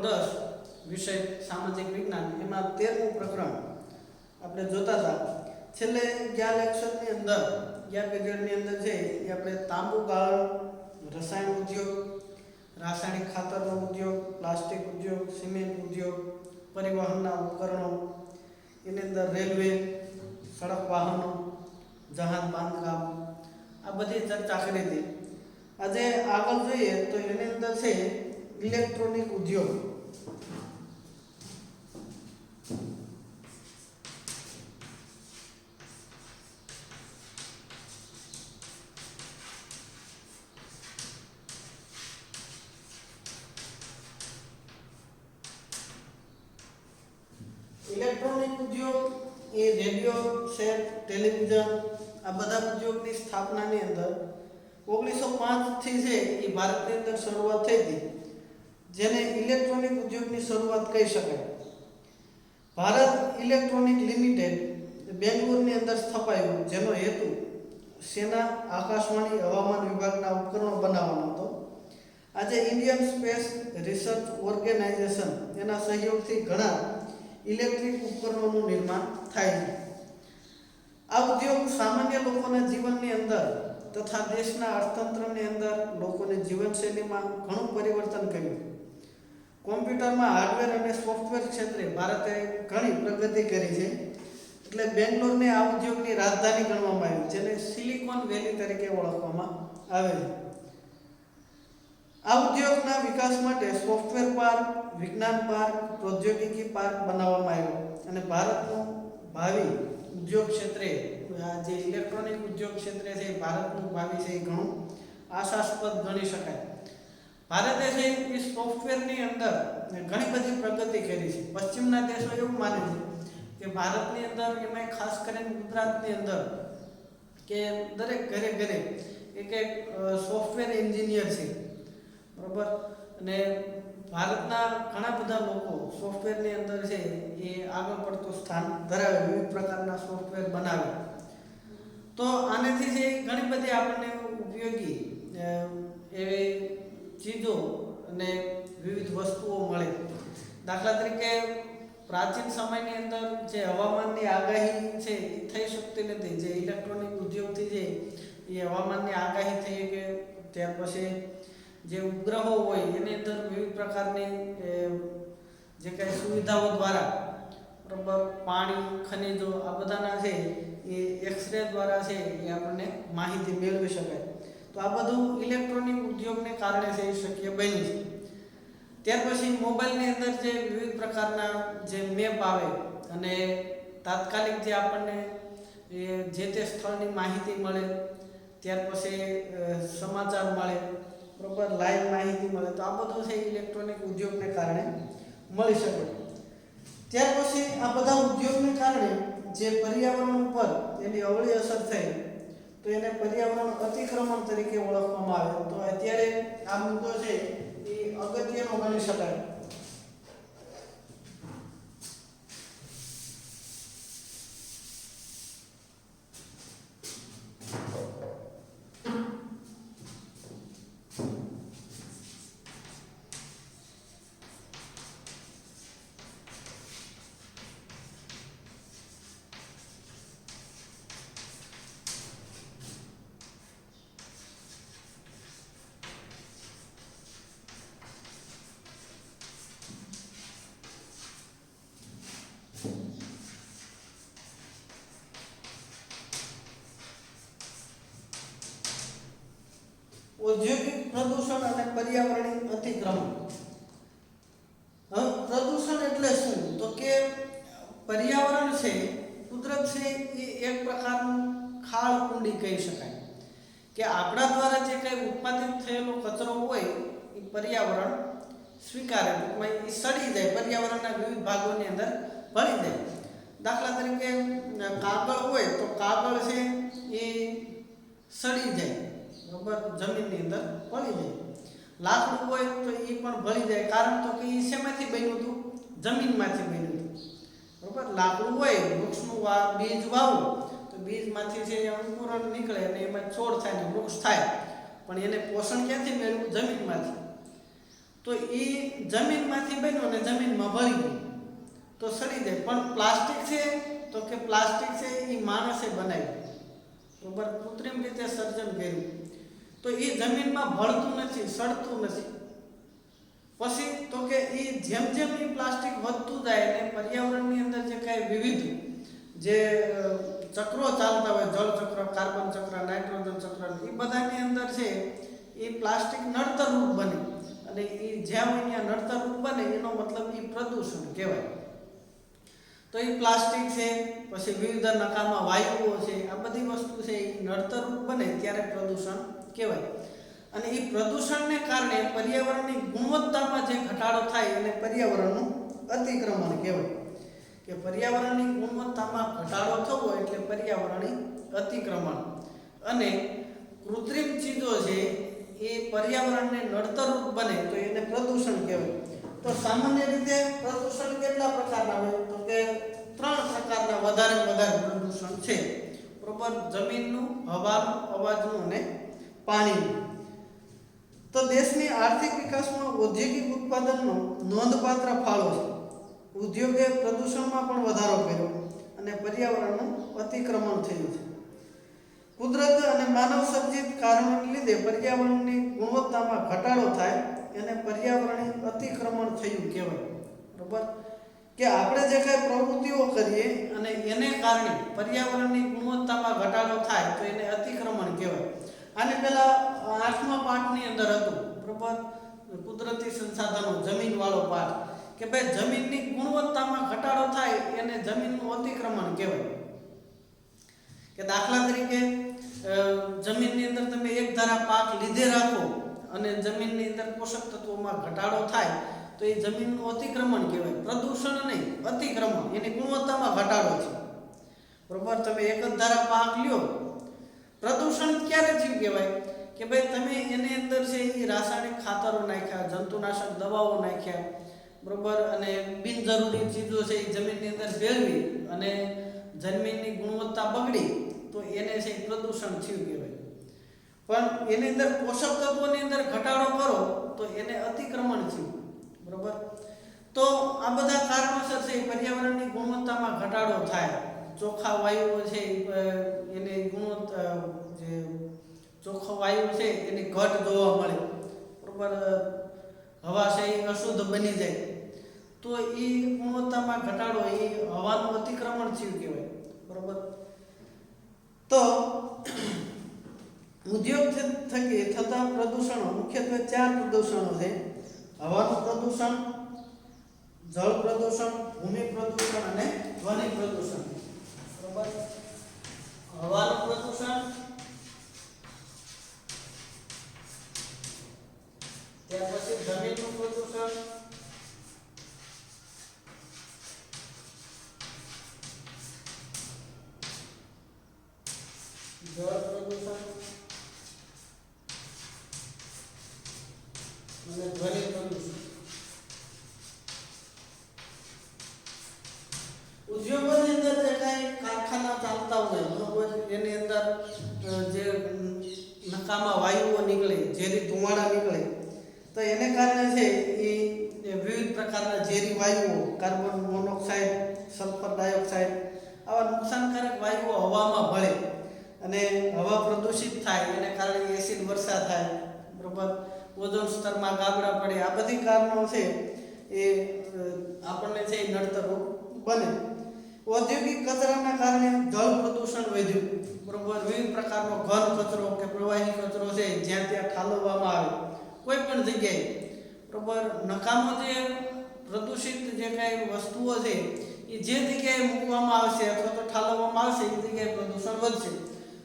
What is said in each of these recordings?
10 વિષય સામાજિક વિજ્ઞાન એમાં 13મું પ્રકરણ આપણે જોતા હતા. છેલ્લે ગયા લેક્ચરની અંદર ગયા પીરિયડની અંદર છે એ આપણે તાંબુ ગાળણ, રસાયણ ઉદ્યોગ, રાસાયણિક ખાતરનો ઉદ્યોગ, પ્લાસ્ટિક ઉદ્યોગ, સિમેન્ટ ઉદ્યોગ, પરિવહનના ઉપકરણો, એની અંદર રેલવે, સડક વાહનો, જહાજ બાંધકામ, આ બધી ચર્ચા કરી હતી. આજે આગળ જોઈએ તો એની અંદર છે ઇલેક્ટ્રોનિક ઉદ્યોગ. ઇલેક્ટ્રોનિક ઉદ્યોગ એ રેડિયો, સેટ, ટેલિવિઝન આ બધા ઉદ્યોગની સ્થાપનાની અંદર 1905 થી છે એ ભારતની અંદર શરૂઆત થઈ હતી, જેને ઇલેક્ટ્રોનિક ઉદ્યોગની શરૂઆત કહી શકાય. ભારત ઇલેક્ટ્રોનિક લિમિટેડ બેંગ્લોરની અંદર સ્થપાયું, જેનો હેતુ સેના, આકાશવાણી, હવામાન વિભાગના ઉપકરણો બનાવવાનો હતો. આજે ઇન્ડિયન સ્પેસ રિસર્ચ ઓર્ગેનાઇઝેશન એના સહયોગથી ઘણા ઇલેક્ટ્રિક ઉપકરણોનું નિર્માણ થાય છે. આ ઉદ્યોગ સામાન્ય લોકોના જીવનની અંદર તથા દેશના અર્થતંત્રની અંદર લોકોની જીવનશૈલીમાં ઘણું પરિવર્તન કર્યું. કોમ્પ્યુટરમાં હાર્ડવેર અને સોફ્ટવેર ક્ષેત્રે ભારતે ઘણી પ્રગતિ કરી છે. એટલે બેંગ્લોરને આ ઉદ્યોગની રાજધાની ગણવામાં આવી, જેને સિલિકોન વેલી તરીકે ઓળખવામાં આવે છે. આ ઉદ્યોગના વિકાસ માટે સોફ્ટવેર પાર્ક, વિજ્ઞાન પાર્ક, પ્રૌદ્યોગિકી પાર્ક બનાવવામાં આવ્યો અને ભારતનું ભાવિ ઉદ્યોગ ક્ષેત્રે આ જે ઇલેક્ટ્રોનિક ઉદ્યોગ ક્ષેત્રે છે ભારતનું ભાવિ છે એ ઘણું આશાસ્પદ ગણી શકાય. ભારતે છે એ સોફ્ટવેરની અંદર ઘણી બધી પ્રગતિ કરી છે. પશ્ચિમના દેશો એવું માને છે કે ભારતની અંદર એમાં ખાસ કરીને ગુજરાતની અંદર કે દરેક ઘરે ઘરે એક સોફ્ટવેર એન્જિનિયર છે, બરાબર. અને ભારતના ઘણા બધા લોકો સોફ્ટવેરની અંદર છે એ આગળ પડતું સ્થાન ધરાવે, વિવિધ પ્રકારના સોફ્ટવેર બનાવે. તો આનેથી છે ઘણી બધી આપણને ઉપયોગી એવી ચીજો અને વિવિધ વસ્તુઓ મળે. દાખલા તરીકે પ્રાચીન સમયની અંદર જે હવામાનની આગાહી છે એ થઈ શકતી નથી. જે ઇલેક્ટ્રોનિક ઉદ્યોગથી છે એ હવામાનની આગાહી થઈ કે ત્યાર પછી જે ઉપગ્રહો હોય એની અંદર વિવિધ પ્રકારની જે કંઈ સુવિધાઓ દ્વારા, બરાબર, પાણી, ખનિજો આ બધાના છે એ એક્સરે દ્વારા છે એ આપણને માહિતી મેળવી શકાય. તો આ બધું ઇલેક્ટ્રોનિક ઉદ્યોગને કારણે છે એ શક્ય બન્યું છે. ત્યાર પછી મોબાઈલની અંદર જે વિવિધ પ્રકારના જે મેપ આવે અને તાત્કાલિક જે આપણને જે તે સ્થળની માહિતી મળે, ત્યાર પછી સમાચાર મળે, બરાબર, લાઈવ માહિતી મળે. તો આ બધું છે ઇલેક્ટ્રોનિક ઉદ્યોગને કારણે મળી શકે. ત્યાર પછી આ બધા ઉદ્યોગને કારણે જે પર્યાવરણ ઉપર એની અવળી અસર થઈ તો એને પર્યાવરણ અતિક્રમણ તરીકે ઓળખવામાં આવે. તો અત્યારે આ મુદ્દો છે એ અગત્યનો ગણી શકાય. ઔદ્યોગિક પ્રદૂષણ અને પર્યાવરણીય અતિક્રમણ. હવે પ્રદૂષણ એટલે શું? તો કે પર્યાવરણ છે, કુદરત છે એ એક પ્રકારનું ખાળ કુંડી કહી શકાય કે આપણા દ્વારા જે કંઈ ઉત્પાદિત થયેલો કચરો હોય એ પર્યાવરણ સ્વીકારે, ટૂંકમાં એ સડી જાય, પર્યાવરણના વિવિધ ભાગોની અંદર ભળી જાય. દાખલા તરીકે કાગળ હોય તો કાગળ છે એ સડી જાય, બરાબર, જમીનની અંદર ભળી જાય. લાકડું હોય તો એ પણ ભળી જાય, કારણ તો કે એ શેમાંથી બન્યું હતું? જમીનમાંથી બન્યું હતું, બરાબર. લાકડું હોય, વૃક્ષનું બીજ વાવો તો બીજમાંથી છે અંકુરણ નીકળે અને એમાં છોડ થાય ને વૃક્ષ થાય, પણ એને પોષણ ક્યાંથી મેળવ્યું? જમીનમાંથી. તો એ જમીનમાંથી બન્યો ને જમીનમાં ભળી ગયું તો સડી જાય. પણ પ્લાસ્ટિક છે તો કે પ્લાસ્ટિક છે એ માણસે બનાવ્યું, બરાબર, કૃત્રિમ રીતે સર્જન કર્યું, તો એ જમીનમાં ભળતું નથી, સડતું નથી. પછી તો કે એ જેમ જેમ એ પ્લાસ્ટિક વધતું જાય અને પર્યાવરણની અંદર જે કાંઈ વિવિધ જે ચક્રો ચાલતા હોય, જળ ચક્ર, કાર્બન ચક્ર, નાઇટ્રોજન ચક્ર, એ બધાની અંદર છે એ પ્લાસ્ટિક નડતરરૂપ બને. અને એ જ્યાં હોય ત્યાં નડતરરૂપ બને એનો મતલબ એ પ્રદૂષણ કહેવાય. તો એ પ્લાસ્ટિક છે, પછી વિવિધ નકામા વાયુઓ છે, આ બધી વસ્તુ છે એ નડતરરૂપ બને ત્યારે પ્રદૂષણ કહેવાય. અને એ પ્રદૂષણને કારણે પર્યાવરણની ગુણવત્તામાં જે ઘટાડો થાય એને પર્યાવરણનું અતિક્રમણ કહેવાય. કે પર્યાવરણની ગુણવત્તામાં ઘટાડો થવો એટલે પર્યાવરણીય અતિક્રમણ. અને કૃત્રિમ ચીજો છે એ પર્યાવરણને નડતરરૂપ બને તો એને પ્રદૂષણ કહેવાય. તો સામાન્ય રીતે પ્રદૂષણ કેટલા પ્રકારના હોય? તો કે 3 પ્રકારના વધારે પ્રદૂષણ છે, બરોબર. જમીનનું, હવાનું, અવાજનું અને પાણીનું. તો દેશની આર્થિક વિકાસમાં ઔદ્યોગિક ઉત્પાદનનો નોંધપાત્ર ફાળો છે. ઉદ્યોગે પ્રદૂષણમાં પણ વધારો કર્યો અને પર્યાવરણનું અતિક્રમણ થયું છે. કુદરત અને માનવ સર્જિત કારણોને લીધે પર્યાવરણની ગુણવત્તામાં ઘટાડો થાય એને પર્યાવરણીય અતિક્રમણ થયું કહેવાય, બરોબર. કે આપણે જે કાંઈ પ્રવૃત્તિઓ કરીએ અને એને કારણે પર્યાવરણની ગુણવત્તામાં ઘટાડો થાય તો એને અતિક્રમણ કહેવાય. આને પહેલા 8મા પાઠની અંદર હતું, બરોબર, કુદરતી સંસાધનો, જમીનવાળો પાઠ, કે ભાઈ જમીનની ગુણવત્તામાં ઘટાડો થાય એને જમીનનું અતિક્રમણ કહેવાય. કે દાખલા તરીકે જમીનની અંદર તમે એક ધારા પાક લીધે રાખો અને જમીનની અંદર પોષક તત્વોમાં ઘટાડો થાય તો એ જમીનનું અતિક્રમણ કહેવાય. પ્રદૂષણ નહીં, અતિક્રમણ, એની ગુણવત્તામાં ઘટાડો છે, બરોબર. તમે એક જ ધારા પાક લ્યો, પ્રદૂષણ ક્યારે થયું કહેવાય? કે ભાઈ તમે એની અંદર છે એ રાસાયણિક ખાતરો નાખ્યા, જંતુનાશક દવાઓ નાખ્યા, બરોબર, અને બિનજરૂરી ચીજો છે એ જમીનની અંદર ભેળવી અને જમીનની ગુણવત્તા બગડી તો એને છે પ્રદૂષણ થયું કહેવાય. પણ એની અંદર પોષક તત્વોની અંદર ઘટાડો કરો તો એને અતિક્રમણ થયું, બરોબર. તો આ બધા કારણોસર છે પર્યાવરણની ગુણવત્તામાં ઘટાડો થાય. ચોખ્ખા વાયુઓ છે એની ગુણવત્તા, જે ચોખ્ખો વાયુ છે એની ઘટ જોવા મળે, બરોબર. હવા છે એ અશુદ્ધ બની જાય તો એ ગુણવત્તામાં ઘટાડો, એ હવાનું અતિક્રમણ થયું કહેવાય, બરોબર. તો ઉદ્યોગ થકી થતા પ્રદૂષણો મુખ્યત્વે 4 પ્રદૂષણો છે: હવાનું પ્રદૂષણ, જળ પ્રદૂષણ, ભૂમિ પ્રદૂષણ અને ધ્વનિ પ્રદૂષણ, બરોબર. હવાનું પ્રદૂષણ, ત્યાર પછી જમીનનું પ્રદૂષણ, જળ પ્રદૂષણ અને ધ્વનિ પ્રદૂષણ. ઉદ્યોગોની અંદર જે કાંઈ કારખાના ચાલતા હોય, બરોબર, એની અંદર જે નકામા વાયુઓ નીકળે, ઝેરી ધુમાડા નીકળે તો એને કારણે છે એ વિવિધ પ્રકારના ઝેરી વાયુઓ, કાર્બન મોનોક્સાઇડ, સલ્ફર ડાયોક્સાઇડ, આવા નુકસાનકારક વાયુઓ હવામાં ભળે અને હવા પ્રદૂષિત થાય. એને કારણે એસિડ વર્ષા થાય, બરોબર, ઓઝોન સ્તરમાં ગાબડા પડે. આ બધી કારણો છે એ આપણને છે એ નડતરરૂપ બને. ઔદ્યોગિક કચરાના કારણે જળ પ્રદૂષણ વધ્યું, બરોબર. વિવિધ પ્રકારનો ઘન કચરો કે પ્રવાહી કચરો છે જ્યાં ત્યાં ઠાલવવામાં આવે કોઈ પણ જગ્યાએ, બરોબર. નકામો જે પ્રદૂષિત જે કાંઈ વસ્તુઓ છે એ જે જગ્યાએ મૂકવામાં આવશે અથવા તો ઠાલવવામાં આવશે એ જગ્યાએ પ્રદૂષણ વધશે.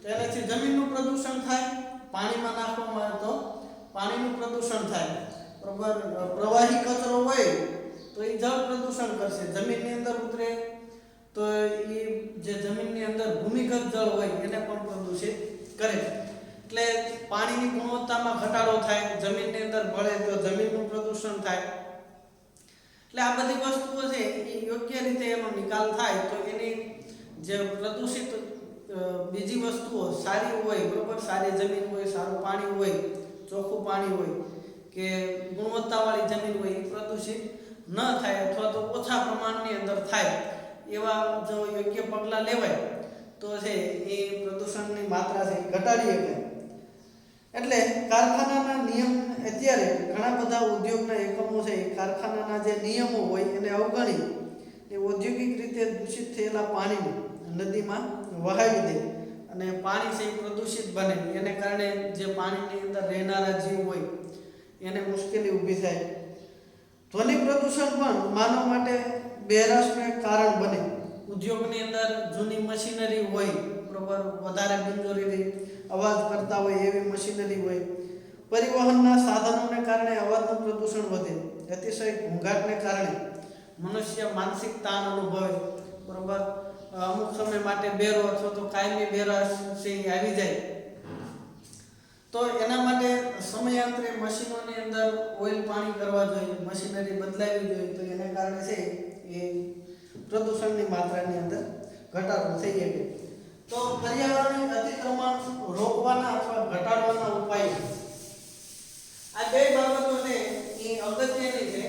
તો એનાથી જમીનનું પ્રદૂષણ થાય, પાણીમાં નાખવામાં આવે તો પાણીનું પ્રદૂષણ થાય, બરોબર. પ્રવાહી કચરો હોય તો એ જળ પ્રદૂષણ કરશે, જમીનની અંદર ઉતરે તો એ જે જમીનની અંદર ભૂમિગત જળ હોય એને પણ પ્રદૂષિત કરે. એટલે પાણીની ગુણવત્તામાં ઘટાડો થાય, જમીનની અંદર ભળે તો જમીનનું પ્રદૂષણ થાય. એટલે આ બધી વસ્તુઓ છે એ યોગ્ય રીતે એનો નિકાલ થાય તો એની જે પ્રદૂષિત બીજી વસ્તુઓ સારી હોય, બરોબર, સારી જમીન હોય, સારું પાણી હોય, ચોખ્ખું પાણી હોય, કે કે ગુણવત્તાવાળી જમીન હોય એ પ્રદૂષિત ન થાય અથવા તો ઓછા પ્રમાણની અંદર થાય એવા જો યોગ્ય પગલાં લેવાય તો છે એ પ્રદૂષણની માત્રા છે એ ઘટાડી શકાય. એટલે કારખાનાના નિયમ અત્યારે ઘણા બધા ઉદ્યોગના એકમો છે કારખાનાના જે નિયમો હોય એને અવગણી એ ઔદ્યોગિક રીતે દૂષિત થયેલા પાણીને નદીમાં વહાવી દે અને પાણી છે એ પ્રદૂષિત બને. એને કારણે જે પાણીની અંદર રહેનારા જીવ હોય એને મુશ્કેલી ઊભી થાય. ધ્વનિ પ્રદૂષણ પણ માનવ માટે બહેરાશનું એક કારણ બને. ઉદ્યોગની અંદર જૂની મશીનરી હોય બરોબર, વધારે બિનજરૂરી અવાજ કરતા હોય એવી મશીનરી હોય. પરિવહનના સાધનોને કારણે અવાજનું પ્રદૂષણ વધે. અતિશય ઘોંઘાટને કારણે મનુષ્ય માનસિક તાણ અનુભવે બરોબર. અમુક સમય માટે બેરો અથવા તો કાયમી બેરાશ છે એ આવી જાય. તો એના માટે સમયાંતરે મશીનોની અંદર ઓઇલ પાણી કરવા જોઈએ, મશીનરી બદલાવી જોઈએ. તો એના કારણે છે એ પ્રદૂષણની માત્રાની અંદર ઘટાડો થઈ શકે. તો પર્યાવરણીય અતિક્રમણ રોકવાના અથવા ઘટાડવાના ઉપાયો, આ બે બાબતો છે એ અગત્યની છે.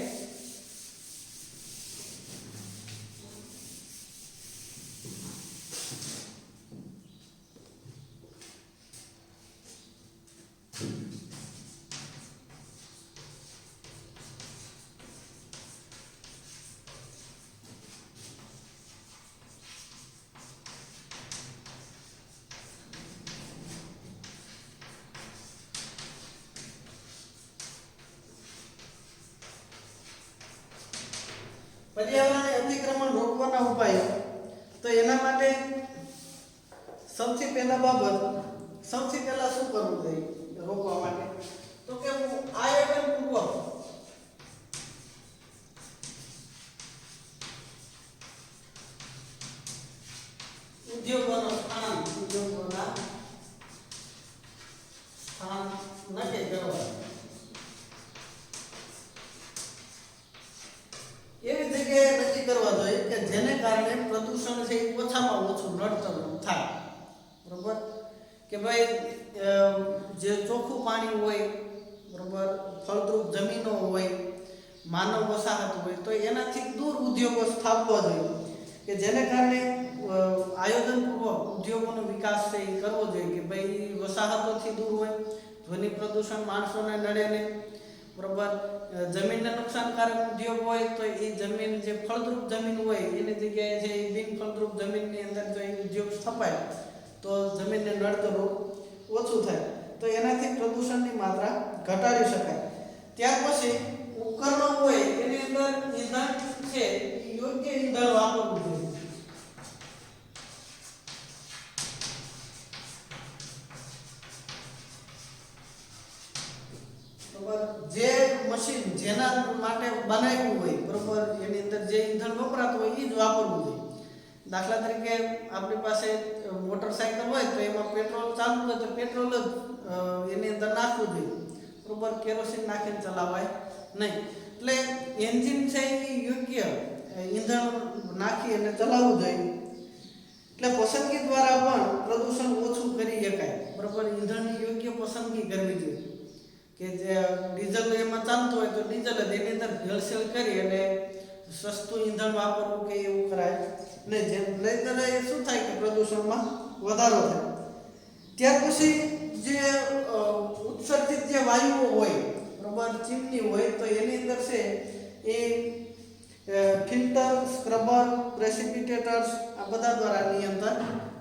પર્યાવરણીય અતિક્રમણ રોકવાના ઉપાયો, તો એના માટે સૌથી પહેલા શું કરવું જોઈએ રોકવા માટે? તો કે આયોજનપૂર્વક ઉદ્યોગોના સ્થાન નક્કી કરવા. એવી જગ્યાએ નક્કી કરવા જોઈએ કે જેને કારણે પ્રદૂષણ છે એ ઓછામાં ઓછું નડતર થાય બરોબર. કે ભાઈ જે ચોખ્ખું પાણી હોય બરોબર, ફળદ્રુપ જમીનો હોય, માનવ વસાહત હોય, તો એનાથી દૂર ઉદ્યોગો સ્થાપવા જોઈએ કે જેને કારણે આયોજનપૂર્વક ઉદ્યોગોનો વિકાસ છે એ કરવો જોઈએ. કે ભાઈ વસાહતોથી દૂર હોય, ધ્વનિ પ્રદૂષણ માણસોને નડે નહીં બરોબર. જમીનને નુકસાનકારક ઉદ્યોગ હોય તો એ જમીન જે ફળદ્રુપ જમીન હોય એની જગ્યાએ છે એ બિન ફળદ્રુપ જમીનની અંદર જો એ ઉદ્યોગ સ્થપાય તો જમીનને નડતર ઓછું થાય. તો એનાથી પ્રદૂષણની માત્રા ઘટાડી શકાય. ત્યાર પછી ઉપકરણો હોય એની અંદર ઈંધણ છે એ યોગ્ય ઈંધણ વાપરવું જોઈએ. જે મશીન જેના માટે બનાવ્યું હોય બરોબર, એની અંદર જે ઈંધણ વપરાતું હોય એ જ વાપરવું જોઈએ. દાખલા તરીકે આપણી પાસે મોટરસાયકલ હોય તો એમાં પેટ્રોલ ચાલુ હોય તો પેટ્રોલ જ એની અંદર નાખવું જોઈએ બરોબર. કેરોસીન નાખીને ચલાવાય નહીં. એટલે એન્જિન છે એ યોગ્ય ઈંધણ નાખી અને ચલાવવું જોઈએ. એટલે પસંદગી દ્વારા પણ પ્રદૂષણ ઓછું કરી શકાય બરોબર. ઈંધણની યોગ્ય પસંદગી કરવી જોઈએ કે જે ડીઝલ એમાં ચાલતું હોય તો ડીઝલ જ એની અંદર ભેળસેળ કરી અને સસ્તું ઈંધણ વાપરવું કે એવું કરાય નહીં. જેમ નહીંતર એ શું થાય કે પ્રદૂષણમાં વધારો થાય. ત્યાર પછી જે ઉત્સર્જિત જે વાયુઓ હોય બરોબર, ચીમની હોય, તો એની અંદર છે એ ફિલ્ટર, સ્ક્રબર, પ્રેસિપિટેટર્સ આ બધા દ્વારા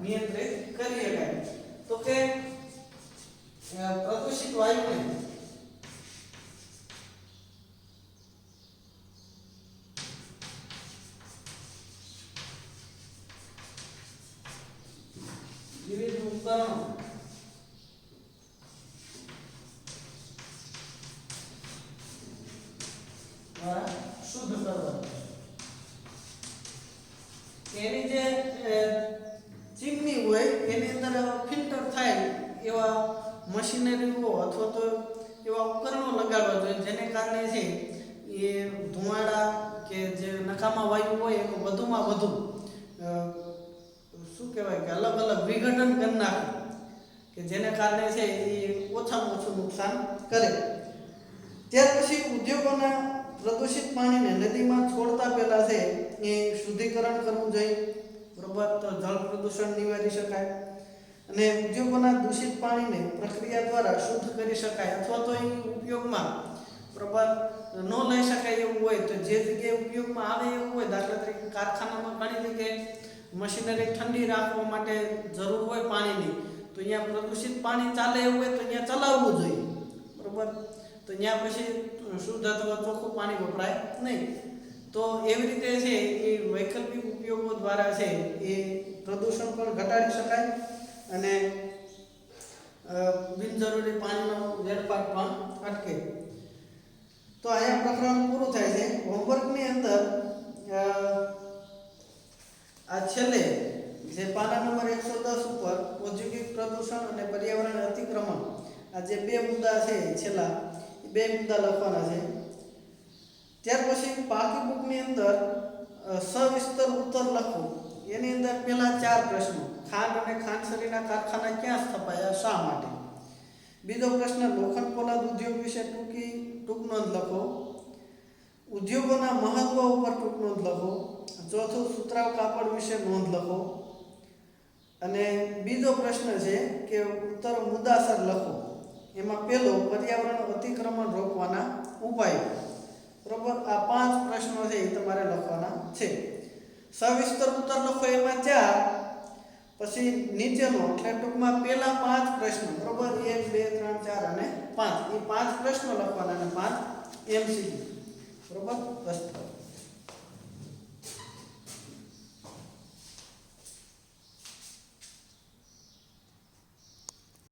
નિયંત્રિત કરી શકાય. તો કે પ્રદૂષિત વાયુને વિવિધ ઉપકરણો દ્વારા શુદ્ધ કરવા. એની જે ચીમની હોય એની અંદર ફિલ્ટર થાય એવા મશીનરીઓ અથવા તો એવા ઉપકરણો લગાડવા જોઈએ જેને કારણે છે એ ધુમાડા કે જે નકામા વાયુ હોય એનું વધુમાં વધુ શું કહેવાય કે અલગ અલગ વિઘટન કરી નાખે કે જેને કારણે છે એ ઓછામાં ઓછું નુકસાન કરે. ત્યાર પછી ઉદ્યોગોના પ્રદૂષિત પાણીને નદીમાં છોડતા પહેલા છે એ શુદ્ધિકરણ કરવું જોઈએ, બરોબર, તો જળ પ્રદૂષણ નિવારી શકાય. અને ઉદ્યોગોના દૂષિત પાણીને પ્રક્રિયા દ્વારા શુદ્ધ કરી શકાય અથવા તો એ ઉપયોગમાં બરોબર ન લઈ શકાય એવું હોય તો જે જગ્યાએ ઉપયોગમાં આવે એવું હોય, દાખલા તરીકે કારખાનામાં ઘણી જગ્યાએ મશીનરી ઠંડી રાખવા માટે જરૂર હોય પાણીની, તો અહીંયા પ્રદૂષિત પાણી ચાલે એવું હોય તો અહીંયા ચલાવવું જોઈએ, બરોબર, તો ત્યાં પછી શુદ્ધ અથવા ચોખ્ખું પાણી વપરાય નહીં. તો એવી રીતે છે એ વૈકલ્પિક ઉપયોગો દ્વારા છે એ પ્રદૂષણ પણ ઘટાડી શકાય અને બિનજરૂરી પાણીનો વેડફાટ પણ અટકે. તો અહીંયા પ્રકરણ પૂરું થાય છે. હોમવર્કની અંદર આ છેલ્લે જે પાના નંબર 110 ઉપર ઔદ્યોગિક પ્રદૂષણ અને પર્યાવરણ અતિક્રમણ, આ જે બે મુદ્દા છે છેલ્લા, એ બે મુદ્દા લખવાના છે. ત્યાર પછી પાકી બુકની અંદર સવિસ્તર ઉત્તર લખો. એની અંદર પહેલા 4 પ્રશ્નો: ખાંડ અને ખાંડસરીના કારખાના ક્યાં સ્થપાયા, શા માટે? બીજો પ્રશ્ન, લોખંડ પોલાદ ઉદ્યોગ વિશે ટૂંક નોંધ લખો. ઉદ્યોગોના મહત્વ ઉપર ટૂંક નોંધ લખો. ચોથું, સુતરાઉ કાપડ વિશે નોંધ લખો. અને બીજો પ્રશ્ન છે કે ઉત્તર મુદ્દાસર લખો. એમાં પહેલો, પર્યાવરણ અતિક્રમણ રોકવાના ઉપાયો, બરોબર. આ 5 પ્રશ્નો છે એ તમારે લખવાના છે. સવિસ્તર ઉત્તર લખો એમાં 4, પછી નીચેનો એટલે ટૂંકમાં પહેલા 5 પ્રશ્નો, બરોબર, 1 2 3 4 અને 5, એ 5 પ્રશ્નો લખવાના અને 5 MCQ, બરોબર. બસ.